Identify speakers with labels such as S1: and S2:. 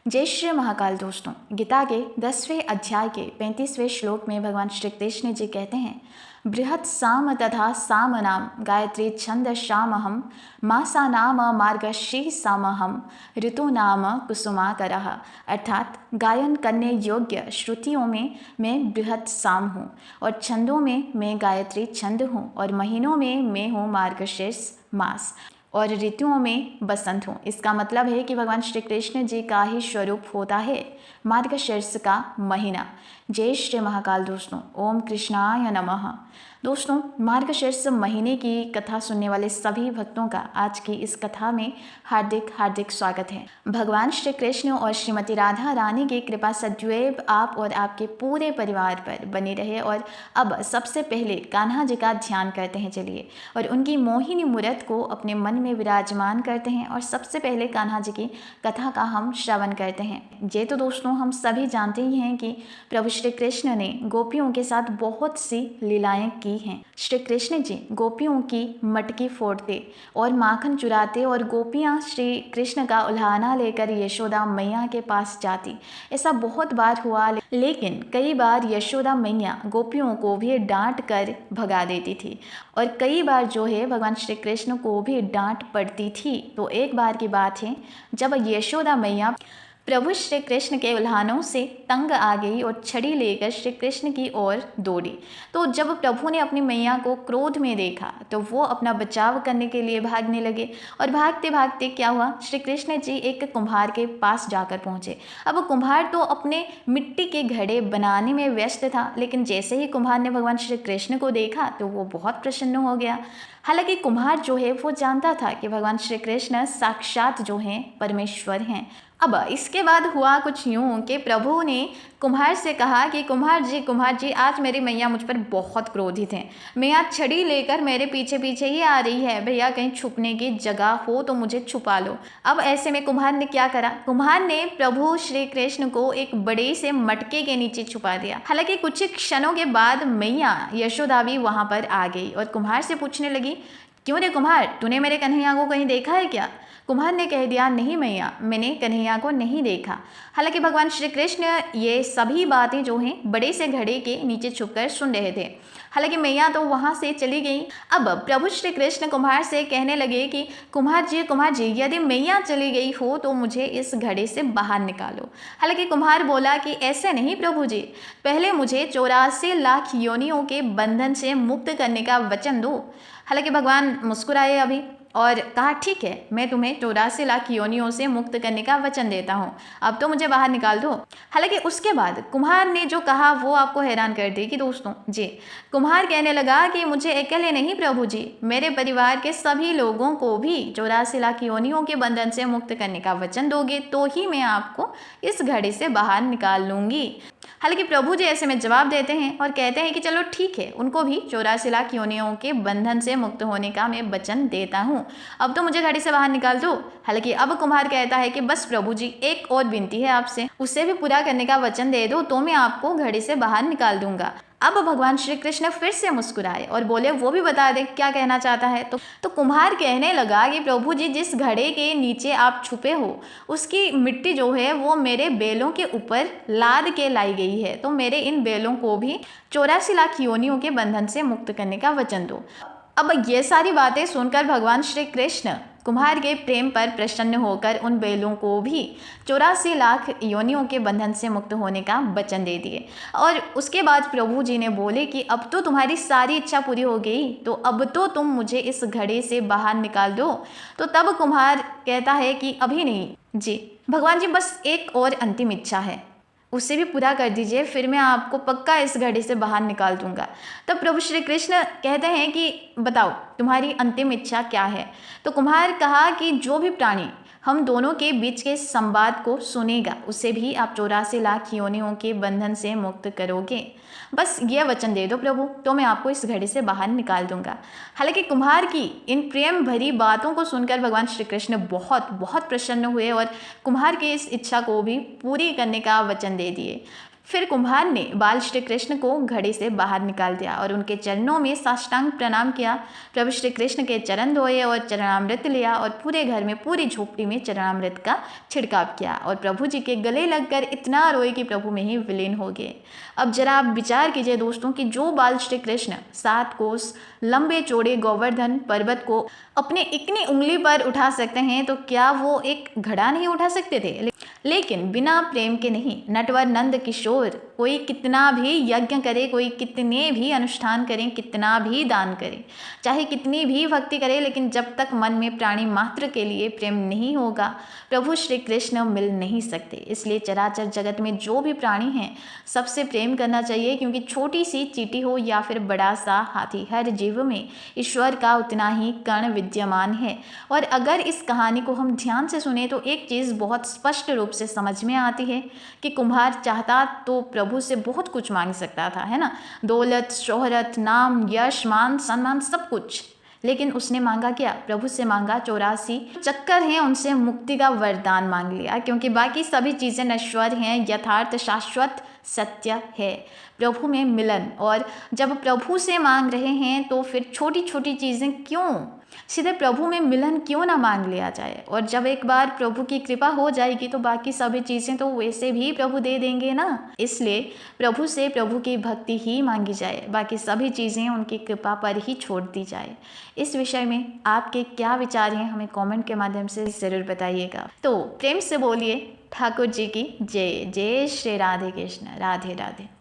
S1: जय श्री महाकाल। दोस्तों, गीता के 10वें अध्याय के 35वें श्लोक में भगवान श्री कृष्ण जी कहते हैं, बृहत् साम तथा साम नाम गायत्री छंद शामहम मासा नाम मार्गशी सामहम ऋतु नाम कुसुमाकरः। अर्थात गायन करने योग्य श्रुतियों में मैं बृहत् साम हूँ और छंदों में मैं गायत्री छंद हूँ और महीनों में मैं हूँ मार्गशीर्ष मास और ऋतुओं में बसंत हूँ। इसका मतलब है कि भगवान श्री कृष्ण जी का ही स्वरूप होता है मार्गशीर्ष का महीना। जय श्री महाकाल। दोस्तों, ओम कृष्णाय नमः। दोस्तों, मार्गशीर्ष महीने की कथा सुनने वाले सभी भक्तों का आज की इस कथा में हार्दिक हार्दिक स्वागत है। भगवान श्री कृष्ण और श्रीमती राधा रानी की कृपा सदैव आप और आपके पूरे परिवार पर बनी रहे। और अब सबसे पहले कान्हा जी का ध्यान करते हैं चलिए, और उनकी मोहिनी मूर्त को अपने मन में विराजमान करते हैं और सबसे पहले कान्हा जी की कथा का हम श्रवण करते हैं। ये तो दोस्तों हम सभी जानते ही हैं कि प्रभु श्री कृष्ण ने गोपियों के साथ बहुत सी लीलाएं की हैं। श्री कृष्ण जी गोपियों की मटकी फोड़ते और माखन चुराते और गोपियां श्री कृष्ण का उल्हाना लेकर यशोदा मैया के पास जाती। ऐसा बहुत बार हुआ, लेकिन कई बार यशोदा मैया गोपियों को भी डांट कर भगा देती थी और कई बार जो है भगवान श्री कृष्ण को भी डांट पड़ती थी। तो एक बार की बात है जब यशोदा मैया प्रभु श्री कृष्ण के उल्हानों से तंग आ गई और छड़ी लेकर श्री कृष्ण की ओर दौड़ी। तो जब प्रभु ने अपनी मैया को क्रोध में देखा तो वो अपना बचाव करने के लिए भागने लगे और भागते भागते क्या हुआ, श्री कृष्ण जी एक कुम्हार के पास जाकर पहुंचे। अब कुम्हार तो अपने मिट्टी के घड़े बनाने में व्यस्त था, लेकिन जैसे ही कुम्हार ने भगवान श्री कृष्ण को देखा तो वो बहुत प्रसन्न हो गया। हालांकि कुम्हार जो है वो जानता था कि भगवान श्री कृष्ण साक्षात जो हैं परमेश्वर हैं। अब इसके बाद हुआ कुछ यूँ कि प्रभु ने कुम्हार से कहा कि कुम्हार जी आज मेरी मैया मुझ पर बहुत क्रोधित हैं। मैया छड़ी लेकर मेरे पीछे पीछे ही आ रही है। भैया कहीं छुपने की जगह हो तो मुझे छुपा लो। अब ऐसे में कुम्हार ने क्या करा, कुम्हार ने प्रभु श्री कृष्ण को एक बड़े से मटके के नीचे छुपा दिया। हालांकि कुछ क्षणों के बाद मैया यशोदा भी वहाँ पर आ गई और कुम्हार से पूछने लगी, क्यों रे कुम्हार, तूने मेरे कन्हैया को कहीं देखा है क्या? कुम्हार ने कह दिया, नहीं मैया, मैंने कन्हैया को नहीं देखा। हालांकि भगवान श्री कृष्ण ये सभी बातें जो हैं बड़े से घड़े के नीचे छुपकर सुन रहे थे। हालांकि मैया तो वहाँ से चली गई। अब प्रभु श्री कृष्ण कुम्हार से कहने लगे कि कुम्हार जी यदि मैया चली गई हो तो मुझे इस घड़े से बाहर निकालो। हालांकि कुम्हार बोला कि ऐसे नहीं प्रभु जी, पहले मुझे 84 लाख योनियों के बंधन से मुक्त करने का वचन दो। हालांकि भगवान मुस्कुराए अभी और कहा, ठीक है, मैं तुम्हें 84 लाख योनियों से मुक्त करने का वचन देता हूँ, अब तो मुझे बाहर निकाल दो। हालांकि उसके बाद कुम्हार ने जो कहा वो आपको हैरान कर देगी दोस्तों जी। कुम्हार कहने लगा कि मुझे अकेले नहीं प्रभु जी, मेरे परिवार के सभी लोगों को भी 84 लाख योनियों के बंधन से मुक्त करने का वचन दोगे तो ही मैं आपको इस घड़ी से बाहर निकाल लूँगी। हालांकि प्रभु जी ऐसे में जवाब देते हैं और कहते हैं कि चलो ठीक है, उनको भी 84 लाख योनियों के बंधन से मुक्त होने का मैं वचन देता हूँ, अब तो मुझे घड़ी से बाहर निकाल दो। हालांकि अब कुम्हार कहता है कि बस प्रभु जी, एक और विनती है आपसे, उसे भी पूरा करने का वचन दे दो तो मैं आपको घड़ी से बाहर निकाल दूंगा। अब भगवान श्री कृष्ण फिर से मुस्कुराए और बोले, वो भी बता दे क्या कहना चाहता है। तो कुम्हार कहने लगा कि प्रभु जी, जिस घड़े के नीचे आप छुपे हो उसकी मिट्टी जो है वो मेरे बैलों के ऊपर लाद के लाई गई है, तो मेरे इन बैलों को भी 84 लाख योनियों के बंधन से मुक्त करने का वचन दो। अब ये सारी बातें सुनकर भगवान श्री कृष्ण कुम्हार के प्रेम पर प्रसन्न होकर उन बैलों को भी 84 लाख योनियों के बंधन से मुक्त होने का वचन दे दिए। और उसके बाद प्रभु जी ने बोले कि अब तो तुम्हारी सारी इच्छा पूरी हो गई, तो अब तो तुम मुझे इस घड़े से बाहर निकाल दो। तो तब कुम्हार कहता है कि अभी नहीं जी भगवान जी, बस एक और अंतिम इच्छा है, उसे भी पूरा कर दीजिए, फिर मैं आपको पक्का इस घड़ी से बाहर निकाल दूंगा। तब प्रभु श्री कृष्ण कहते हैं कि बताओ तुम्हारी अंतिम इच्छा क्या है। तो कुम्हार कहा कि जो भी प्राणी हम दोनों के बीच के संवाद को सुनेगा उसे भी आप 84 लाख योनियों के बंधन से मुक्त करोगे। बस यह वचन दे दो प्रभु, तो मैं आपको इस घड़ी से बाहर निकाल दूंगा। हालांकि कुम्हार की इन प्रेम भरी बातों को सुनकर भगवान श्री कृष्ण बहुत प्रसन्न हुए और कुम्हार की इस इच्छा को भी पूरी करने का वचन दे दिए। फिर कुम्हार ने बाल श्री कृष्ण को घड़े से बाहर निकाल दिया और उनके चरणों में साष्टांग प्रणाम किया। प्रभु श्री कृष्ण के चरण धोए और चरणामृत लिया और पूरे घर में, पूरी झोपड़ी में चरणामृत का छिड़काव किया और प्रभु जी के गले लगकर इतना रोए कि प्रभु में ही विलीन हो गए। अब जरा आप विचार कीजिए दोस्तों कि जो बाल श्री कृष्ण 7 कोस लंबे चौड़े गोवर्धन पर्वत को अपने इतनी उंगली पर उठा सकते हैं, तो क्या वो एक घड़ा नहीं उठा सकते थे? लेकिन बिना प्रेम के नहीं। नटवर नंद किशोर कोई कितना भी यज्ञ करे, कोई कितने भी अनुष्ठान करें, कितना भी दान करे, चाहे कितनी भी भक्ति करे, लेकिन जब तक मन में प्राणी मात्र के लिए प्रेम नहीं होगा, प्रभु श्री कृष्ण मिल नहीं सकते। इसलिए चराचर जगत में जो भी प्राणी हैं, सबसे प्रेम करना चाहिए, क्योंकि छोटी सी चींटी हो या फिर बड़ा सा हाथी, हर जीव में ईश्वर का उतना ही कण विद्यमान है। और अगर इस कहानी को हम ध्यान से सुने तो एक चीज़ बहुत स्पष्ट रूप से समझ में आती है कि कुम्हार चाहता तो प्रभु से बहुत कुछ मांग सकता था, है ना, दौलत, शोहरत, नाम, यश, मान, सम्मान, सब कुछ। लेकिन उसने मांगा क्या? प्रभु से मांगा 84 चक्कर हैं उनसे मुक्ति का वरदान मांग लिया, क्योंकि बाकी सभी चीज़ें नश्वर हैं, यथार्थ शाश्वत सत्य है प्रभु में मिलन। और जब प्रभु से मांग रहे हैं तो फिर छोटी छोटी चीज़ें क्यों, सीधे प्रभु में मिलन क्यों ना मांग लिया जाए। और जब एक बार प्रभु की कृपा हो जाएगी तो बाकी सभी चीज़ें तो वैसे भी प्रभु दे देंगे ना। इसलिए प्रभु से प्रभु की भक्ति ही मांगी जाए, बाकी सभी चीज़ें उनकी कृपा पर ही छोड़ दी जाए। इस विषय में आपके क्या विचार हैं, हमें कमेंट के माध्यम से ज़रूर बताइएगा। तो प्रेम से बोलिए ठाकुर जी की जय। जय श्री राधे कृष्ण। राधे राधे।